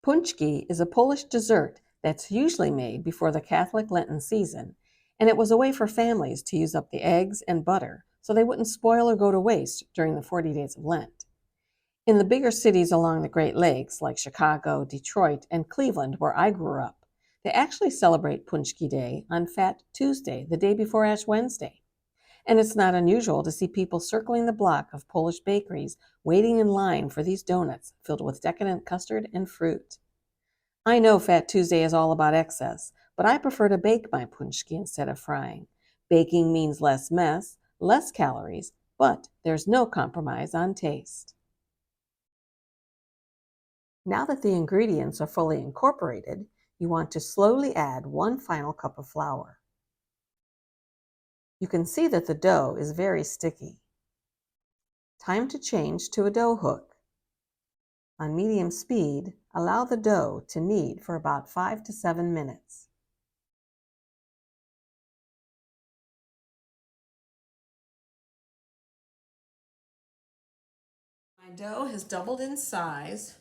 Puhnch-key is a Polish dessert that's usually made before the Catholic Lenten season, and it was a way for families to use up the eggs and butter so they wouldn't spoil or go to waste during the 40 days of Lent. In the bigger cities along the Great Lakes, like Chicago, Detroit, and Cleveland, where I grew up, they actually celebrate Puhnch-key Day on Fat Tuesday, the day before Ash Wednesday. And it's not unusual to see people circling the block of Polish bakeries waiting in line for these donuts filled with decadent custard and fruit. I know Fat Tuesday is all about excess, but I prefer to bake my Puhnch-key instead of frying. Baking means less mess, less calories, but there's no compromise on taste. Now that the ingredients are fully incorporated, you want to slowly add 1 final cup of flour. You can see that the dough is very sticky. Time to change to a dough hook. On medium speed, allow the dough to knead for about 5 to 7 minutes. My dough has doubled in size.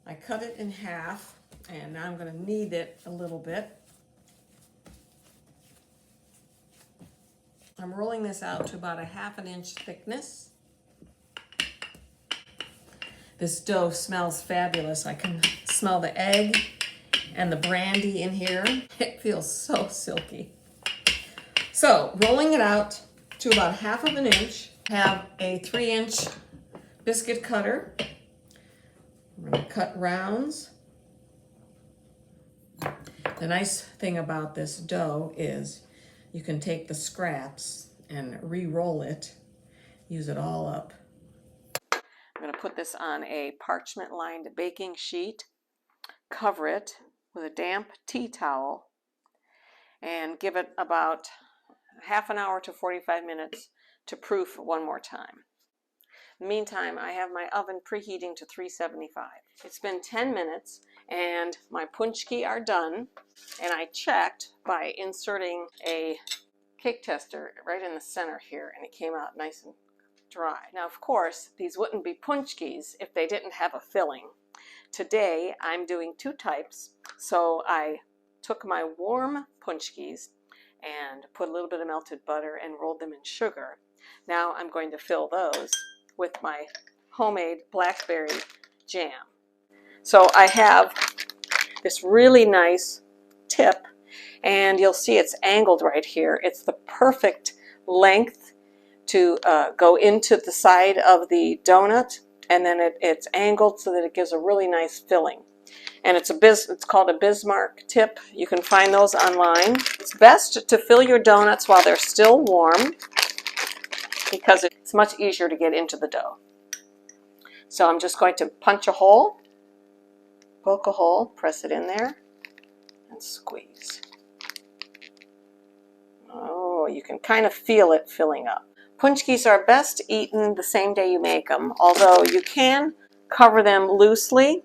I cut it in half, and now I'm going to knead it a little bit. I'm rolling this out to about a 1/2 inch thickness. This dough smells fabulous. I can smell the egg and the brandy in here. It feels so silky. So, rolling it out to about 1/2 inch, have a 3-inch biscuit cutter. I'm going to cut rounds. The nice thing about this dough is you can take the scraps and re-roll it, use it all up. I'm going to put this on a parchment-lined baking sheet, cover it with a damp tea towel, and give it about 1/2 hour to 45 minutes to proof one more time. In the meantime, I have my oven preheating to 375. It's been 10 minutes and my Puhnch-key are done, and I checked by inserting a cake tester right in the center here, and it came out nice and dry. Now, of course, these wouldn't be Puhnch-keys if they didn't have a filling. Today, I'm doing 2 types, so I took my warm Puhnch-keys and put a little bit of melted butter and rolled them in sugar. Now I'm going to fill those with my homemade blackberry jam. So I have this really nice tip, and you'll see it's angled right here. It's the perfect length to go into the side of the donut, and then it's angled so that it gives a really nice filling. And it's called a Bismarck tip. You can find those online. It's best to fill your donuts while they're still warm, because it's much easier to get into the dough. So I'm just going to punch a hole, poke a hole, press it in there, and squeeze. Oh, you can kind of feel it filling up. Puhnch-keys are best eaten the same day you make them, although you can cover them loosely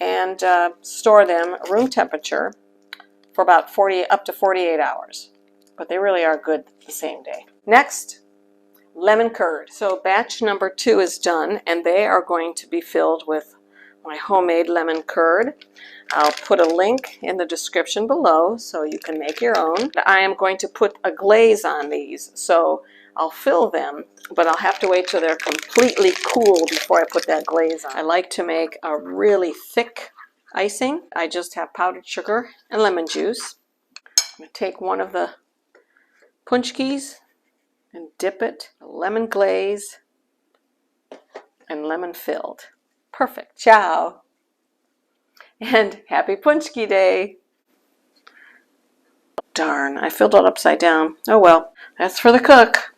and store them room temperature for about up to 48 hours. But they really are good the same day. Next, lemon curd. So batch number 2 is done, and they are going to be filled with my homemade lemon curd. I'll put a link in the description below so you can make your own. I am going to put a glaze on these, so I'll fill them, but I'll have to wait till they're completely cool before I put that glaze on. I like to make a really thick icing. I just have powdered sugar and lemon juice. I'm going to take one of the Puhnch-keys and dip it in lemon glaze and lemon filled. Perfect. Ciao. And happy Puhnch-key Day. Darn, I filled it upside down. Oh well, that's for the cook.